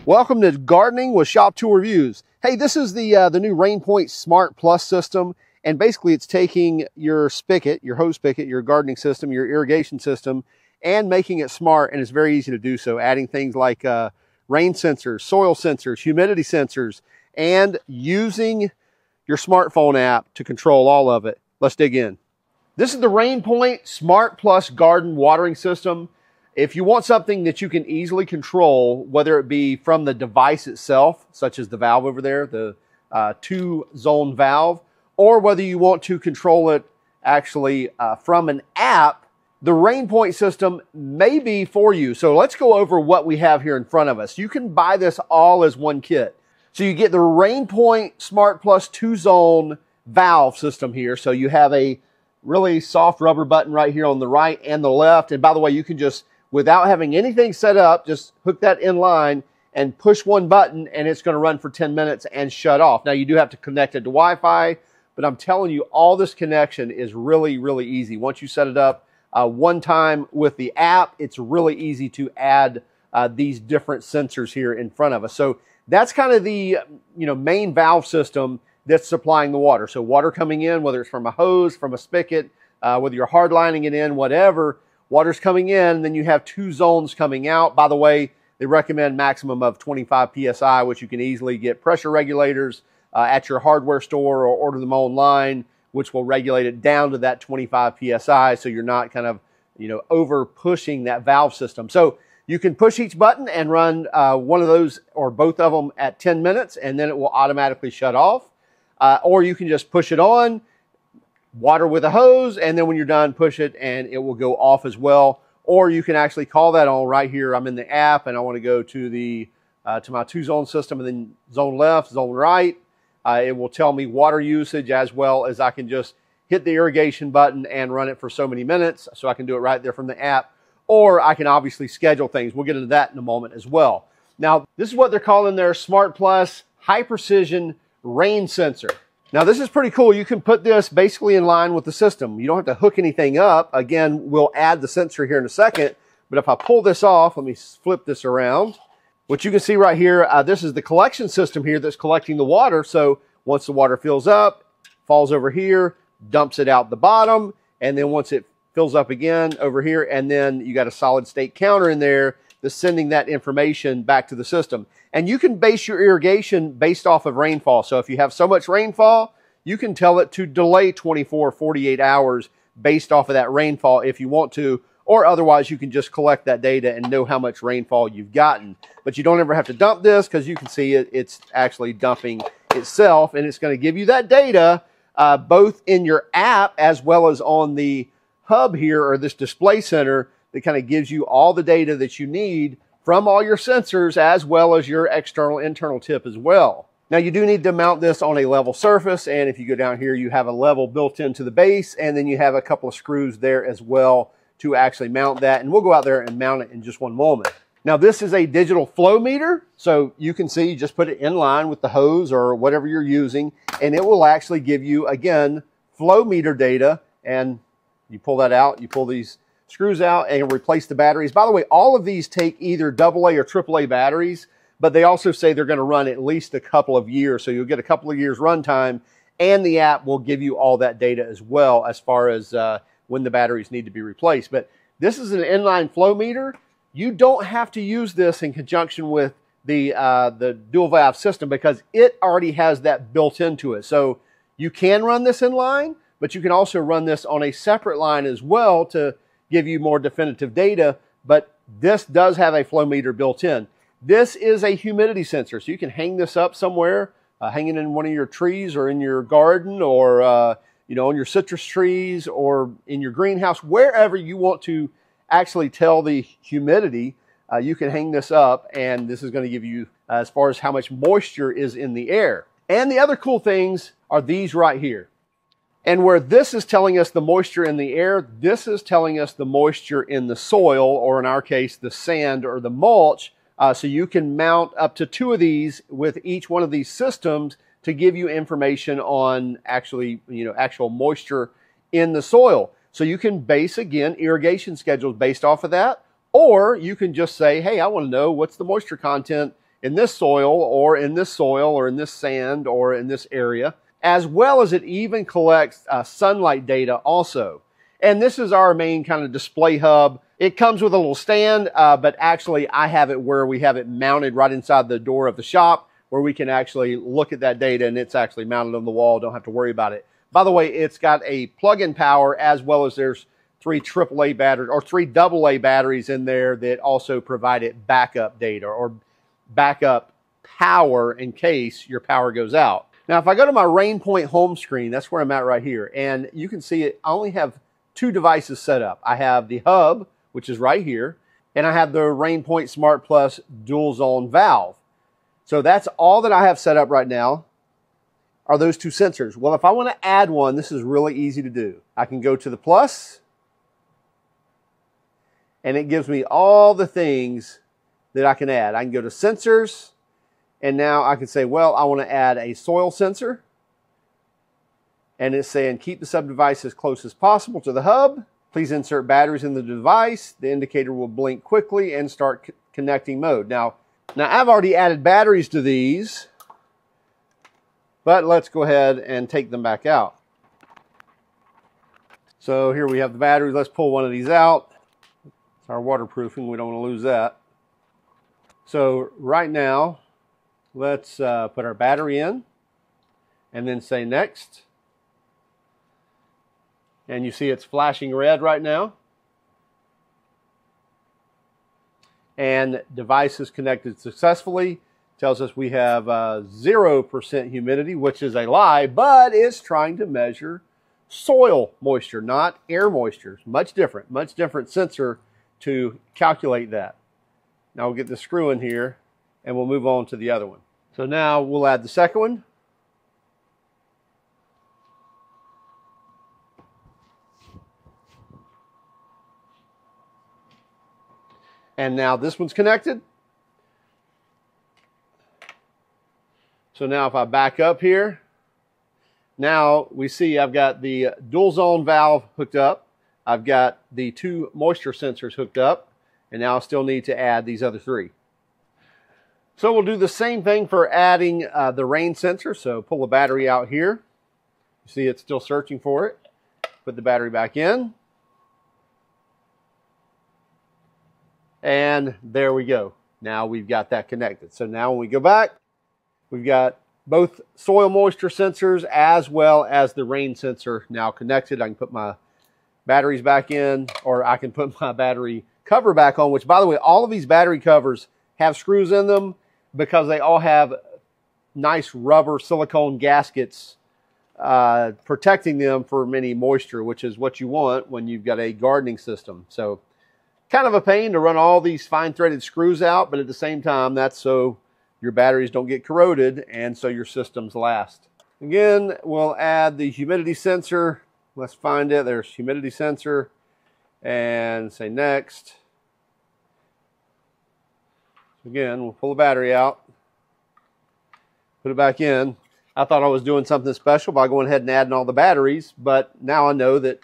Welcome to Gardening with Shop Tool Reviews. Hey, this is the new RainPoint Smart Plus system, and basically it's taking your spigot, your hose spigot, your gardening system, your irrigation system, and making it smart, and it's very easy to do so, adding things like rain sensors, soil sensors, humidity sensors, and using your smartphone app to control all of it. Let's dig in. This is the RainPoint Smart Plus Garden Watering System. If you want something that you can easily control, whether it be from the device itself, such as the valve over there, the two-zone valve, or whether you want to control it actually from an app, the RainPoint system may be for you. So let's go over what we have here in front of us. You can buy this all as one kit. So you get the RainPoint Smart Plus two-zone valve system here. So you have a really soft rubber button right here on the right and the left. And by the way, you can just, without having anything set up, just hook that in line and push one button and it's going to run for 10 minutes and shut off. Now you do have to connect it to Wi-Fi, but I'm telling you, all this connection is really, really easy. Once you set it up one time with the app, it's really easy to add these different sensors here in front of us. So that's kind of the main valve system that's supplying the water. So water coming in, whether it's from a hose, from a spigot, whether you're hard lining it in, whatever, water's coming in, then you have two zones coming out. By the way, they recommend maximum of 25 PSI, which you can easily get pressure regulators at your hardware store or order them online, which will regulate it down to that 25 PSI so you're not kind of, over pushing that valve system. So you can push each button and run one of those or both of them at 10 minutes and then it will automatically shut off. Or you can just push it on, water with a hose, and then when you're done, push it and it will go off as well. Or you can actually call that on right here. I'm in the app and I want to go to the to my two-zone system, and then zone left, zone right. It will tell me water usage, as well as I can just hit the irrigation button and run it for so many minutes. So I can do it right there from the app, or I can obviously schedule things. We'll get into that in a moment as well. Now, this is what they're calling their Smart Plus High Precision Rain Sensor. Now this is pretty cool. You can put this basically in line with the system. You don't have to hook anything up. Again, we'll add the sensor here in a second, but if I pull this off, let me flip this around. What you can see right here, this is the collection system here that's collecting the water. So once the water fills up, falls over here, dumps it out the bottom, and then once it fills up again over here, and then you got a solid state counter in there that's sending that information back to the system. And you can base your irrigation based off of rainfall. So if you have so much rainfall, you can tell it to delay 24, 48 hours based off of that rainfall if you want to, or otherwise you can just collect that data and know how much rainfall you've gotten. But you don't ever have to dump this because you can see it's actually dumping itself, and it's going to give you that data both in your app as well as on the hub here, or this display center, that kind of gives you all the data that you need from all your sensors, as well as your external internal tip as well. Now you do need to mount this on a level surface, and if you go down here, you have a level built into the base, and then you have a couple of screws there as well to actually mount that, and we'll go out there and mount it in just one moment. Now this is a digital flow meter, so you can see, you just put it in line with the hose or whatever you're using, and it will actually give you, again, flow meter data, and you pull that out, you pull these screws out and replace the batteries. By the way, all of these take either AA or AAA batteries, but they also say they're going to run at least a couple of years. So you'll get a couple of years runtime, and the app will give you all that data as well as far as when the batteries need to be replaced. But this is an inline flow meter. You don't have to use this in conjunction with the dual valve system because it already has that built into it. So you can run this in line, but you can also run this on a separate line as well to give you more definitive data, but this does have a flow meter built in. This is a humidity sensor, so you can hang this up somewhere, hang it in one of your trees or in your garden, or on your citrus trees or in your greenhouse, wherever you want to actually tell the humidity. You can hang this up, and this is going to give you as far as how much moisture is in the air. And the other cool things are these right here. And where this is telling us the moisture in the air, this is telling us the moisture in the soil, or in our case, the sand or the mulch. So you can mount up to 2 of these with each one of these systems to give you information on actually, actual moisture in the soil. So you can base, again, irrigation schedules based off of that, or you can just say, hey, I want to know what's the moisture content in this soil or in this soil or in this sand or in this area, as well as it even collects sunlight data also. And this is our main kind of display hub. It comes with a little stand, but actually I have it where we have it mounted right inside the door of the shop where we can actually look at that data, and it's actually mounted on the wall. Don't have to worry about it. By the way, it's got a plug-in power, as well as there's 3 AAA batteries or 3 AA batteries in there that also provide it backup data or backup power in case your power goes out. Now, if I go to my RainPoint home screen, that's where I'm at right here. And you can see it. I only have 2 devices set up. I have the hub, which is right here, and I have the RainPoint Smart Plus dual zone valve. So that's all that I have set up right now are those 2 sensors. Well, if I want to add one, this is really easy to do. I can go to the plus, and it gives me all the things that I can add. I can go to sensors, and now I can say, well, I want to add a soil sensor. And it's saying keep the sub-device as close as possible to the hub. Please insert batteries in the device. The indicator will blink quickly and start connecting mode. Now I've already added batteries to these, but let's go ahead and take them back out. So here we have the batteries. Let's pull one of these out. It's our waterproofing. We don't want to lose that. So right now, let's put our battery in and then say next. And you see it's flashing red right now. And device is connected successfully. Tells us we have 0% humidity, which is a lie, but it's trying to measure soil moisture, not air moisture. Much different sensor to calculate that. Now we'll get the screw in here and we'll move on to the other one. So now we'll add the second one. And now this one's connected. So now if I back up here, now we see I've got the dual zone valve hooked up. I've got the 2 moisture sensors hooked up. And now I still need to add these other 3. So we'll do the same thing for adding the rain sensor. So pull the battery out here. You see it's still searching for it. Put the battery back in. And there we go. Now we've got that connected. So now when we go back, we've got both soil moisture sensors as well as the rain sensor now connected. I can put my batteries back in, or I can put my battery cover back on, which, by the way, all of these battery covers have screws in them because they all have nice rubber silicone gaskets protecting them from any moisture, which is what you want when you've got a gardening system. So kind of a pain to run all these fine threaded screws out, but at the same time, that's so your batteries don't get corroded and so your systems last. Again, we'll add the humidity sensor. Let's find it. There's humidity sensor and say next. Again, we'll pull the battery out, put it back in. I thought I was doing something special by going ahead and adding all the batteries, but now I know that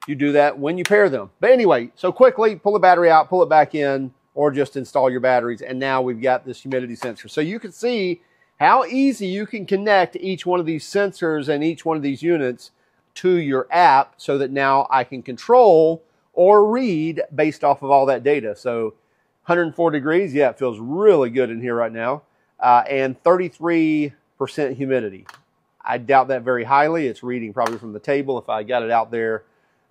you do that when you pair them. But anyway, so quickly pull the battery out, pull it back in, or just install your batteries. And now we've got this humidity sensor. So you can see how easy you can connect each one of these sensors and each one of these units to your app so that now I can control or read based off of all that data. So 104 degrees, yeah, it feels really good in here right now. And 33% humidity. I doubt that very highly. It's reading probably from the table if I got it out there.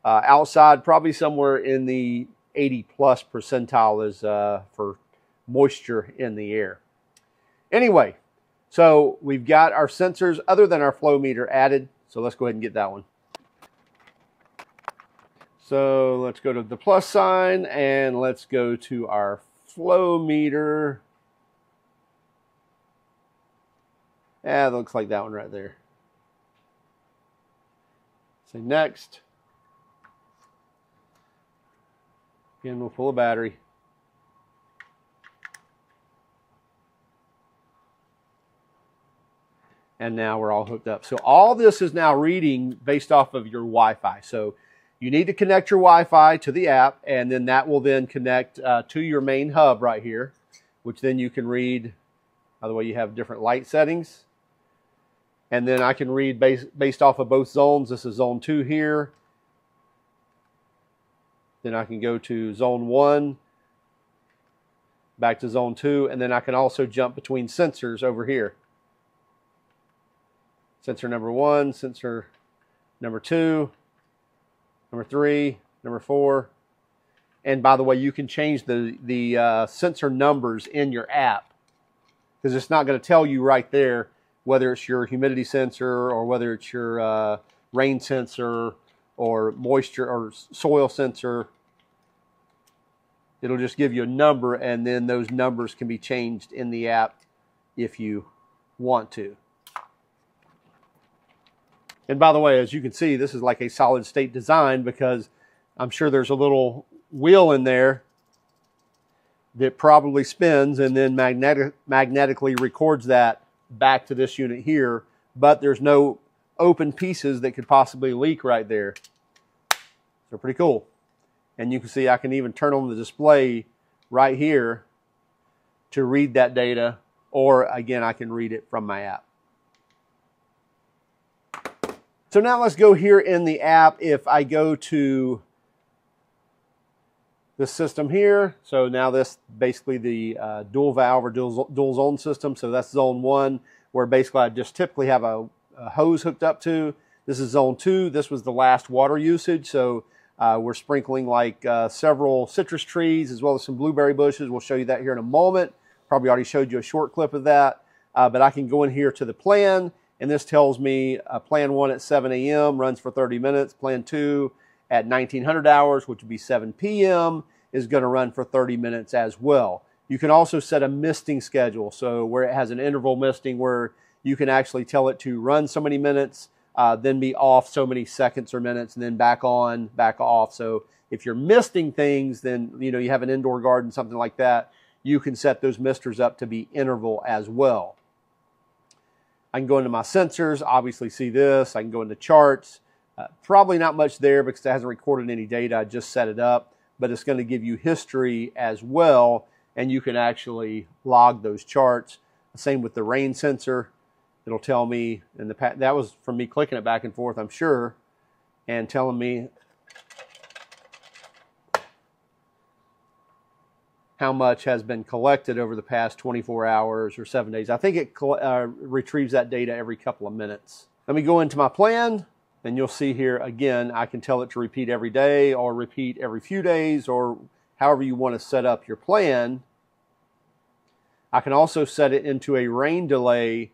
Outside, probably somewhere in the 80+ percentile is for moisture in the air. Anyway, so we've got our sensors other than our flow meter added. So let's go ahead and get that one. So let's go to the plus sign and let's go to our flow meter. Yeah, that looks like that one right there. Say next. Again, we'll pull a battery. And now we're all hooked up. So all this is now reading based off of your Wi-Fi. So you need to connect your Wi-Fi to the app, and then that will then connect to your main hub right here, which then you can read By the way, you have different light settings. And then I can read based off of both zones. This is zone 2 here. Then I can go to zone 1, back to zone 2, and then I can also jump between sensors over here. Sensor number 1, sensor number 2, number 3, number 4. And by the way, you can change the sensor numbers in your app, because it's not going to tell you right there whether it's your humidity sensor or whether it's your rain sensor or moisture or soil sensor. It'll just give you a number, and then those numbers can be changed in the app if you want to. And by the way, as you can see, this is like a solid state design, because I'm sure there's a little wheel in there that probably spins and then magnetically records that back to this unit here, but there's no open pieces that could possibly leak right there. So pretty cool. And you can see I can even turn on the display right here to read that data, or again, I can read it from my app. So now let's go here in the app. If I go to the system here, so now this basically the dual valve or dual zone system. So that's zone 1, where basically I just typically have a hose hooked up to. This is zone 2. This was the last water usage. So we're sprinkling like several citrus trees as well as some blueberry bushes. We'll show you that here in a moment. Probably already showed you a short clip of that. But I can go in here to the plan, and this tells me plan 1 at 7 a.m. runs for 30 minutes. Plan 2 at 1900 hours, which would be 7 p.m., is going to run for 30 minutes as well. You can also set a misting schedule, so where it has an interval misting where you can actually tell it to run so many minutes, then be off so many seconds or minutes, and then back on, back off. So if you're misting things, then you have an indoor garden, something like that, you can set those misters up to be interval as well. I can go into my sensors, obviously see this. I can go into charts. Probably not much there because it hasn't recorded any data. I just set it up, but it's going to give you history as well, and you can actually log those charts. Same with the rain sensor. It'll tell me, that was from me clicking it back and forth, I'm sure, and telling me how much has been collected over the past 24 hours or 7 days. I think it retrieves that data every couple of minutes. Let me go into my plan, and you'll see here again, I can tell it to repeat every day or repeat every few days, or however you want to set up your plan. I can also set it into a rain delay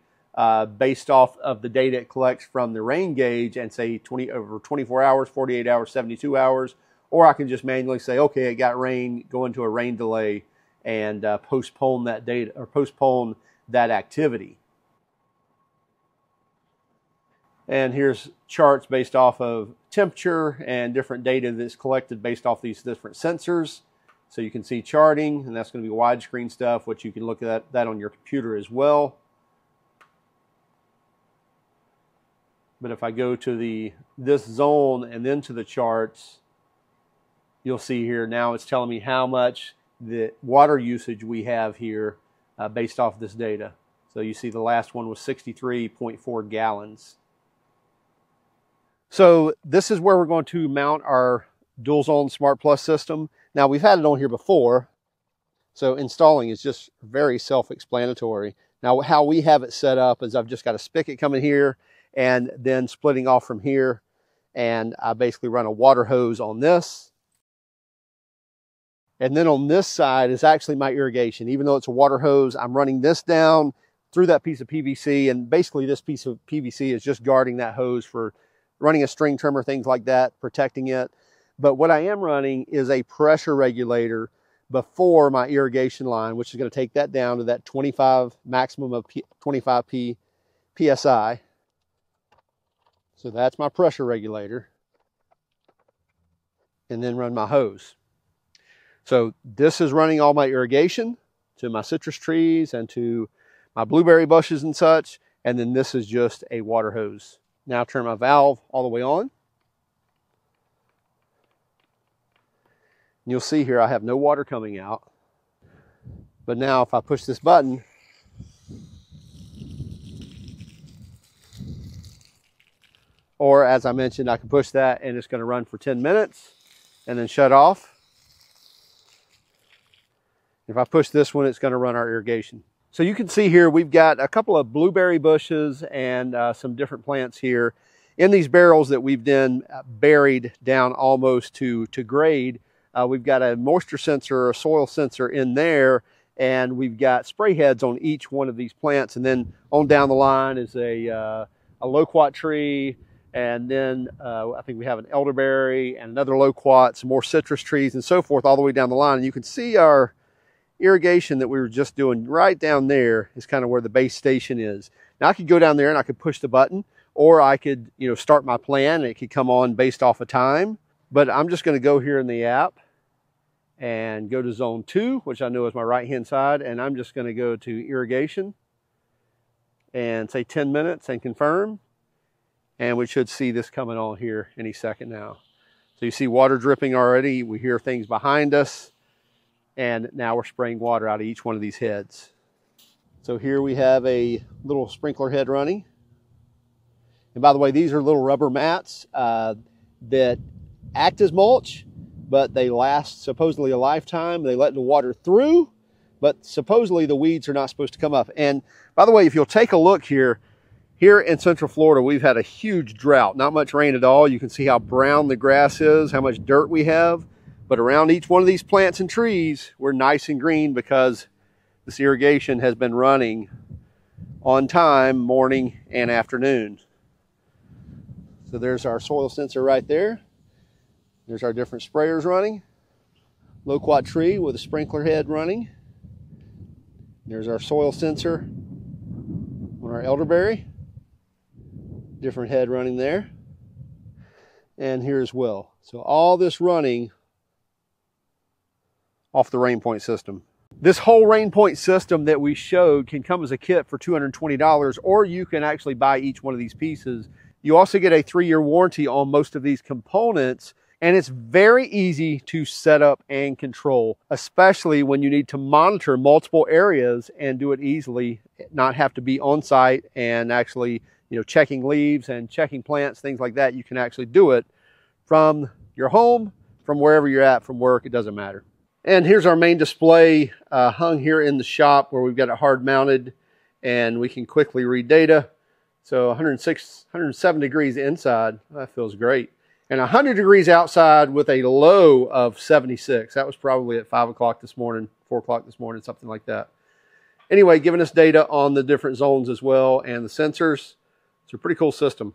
based off of the data it collects from the rain gauge, and say over 24 hours, 48 hours, 72 hours. Or I can just manually say, okay, it got rain, go into a rain delay and postpone that data or postpone that activity. And here's charts based off of temperature and different data that's collected based off these different sensors. So you can see charting, and that's going to be widescreen stuff, which you can look at that on your computer as well. But if I go to this zone and then to the charts, you'll see here now it's telling me how much the water usage we have here based off this data. So you see the last one was 63.4 gallons. So this is where we're going to mount our dual zone Smart Plus system. Now we've had it on here before, so installing is just very self-explanatory. Now how we have it set up is I've just got a spigot coming here and then splitting off from here, and I basically run a water hose on this. And then on this side is actually my irrigation. Even though it's a water hose, I'm running this down through that piece of PVC, and basically this piece of PVC is just guarding that hose for running a string trimmer, things like that, protecting it. But what I am running is a pressure regulator before my irrigation line, which is going to take that down to that 25, maximum of 25 PSI. So that's my pressure regulator. And then run my hose. So this is running all my irrigation to my citrus trees and to my blueberry bushes and such. And then this is just a water hose. Now turn my valve all the way on. And you'll see here I have no water coming out. But now if I push this button, Or as I mentioned, I can push that and it's going to run for 10 minutes and then shut off. If I push this one, it's going to run our irrigation. So you can see here, we've got a couple of blueberry bushes and some different plants here in these barrels that we've then buried down almost to grade. We've got a moisture sensor, a soil sensor in there, and we've got spray heads on each one of these plants. And then on down the line is a loquat tree, and then I think we have an elderberry and another loquat, some more citrus trees and so forth all the way down the line. And you can see our irrigation that we were just doing right down there is kind of where the base station is. Now I could go down there and I could push the button, or I could, start my plan and it could come on based off of time. But I'm just going to go here in the app and go to zone 2, which I know is my right-hand side. And I'm just going to go to irrigation and say 10 minutes and confirm. And we should see this coming on here any second now. So you see water dripping already. We hear things behind us. And now we're spraying water out of each one of these heads. So here we have a little sprinkler head running. And by the way, these are little rubber mats that act as mulch, but they last supposedly a lifetime. They let the water through, but supposedly the weeds are not supposed to come up. And by the way, if you'll take a look here in Central Florida, we've had a huge drought, not much rain at all. You can see how brown the grass is, how much dirt we have. But around each one of these plants and trees, we're nice and green because this irrigation has been running on time, morning and afternoon. So there's our soil sensor right there. There's our different sprayers running. Loquat tree with a sprinkler head running. There's our soil sensor on our elderberry. Different head running there. And here as well. So all this running off the RainPoint system. This whole RainPoint system that we showed can come as a kit for $220, or you can actually buy each one of these pieces. You also get a 3-year warranty on most of these components, and it's very easy to set up and control, especially when you need to monitor multiple areas and do it easily, not have to be on site and actually, checking leaves and checking plants, things like that. You can actually do it from your home, from wherever you're at, from work, it doesn't matter. And here's our main display hung here in the shop where we've got it hard mounted and we can quickly read data. So 107 degrees inside, that feels great. And 100 degrees outside with a low of 76. That was probably at 5 o'clock this morning, 4 o'clock this morning, something like that. Anyway, giving us data on the different zones as well and the sensors. It's a pretty cool system.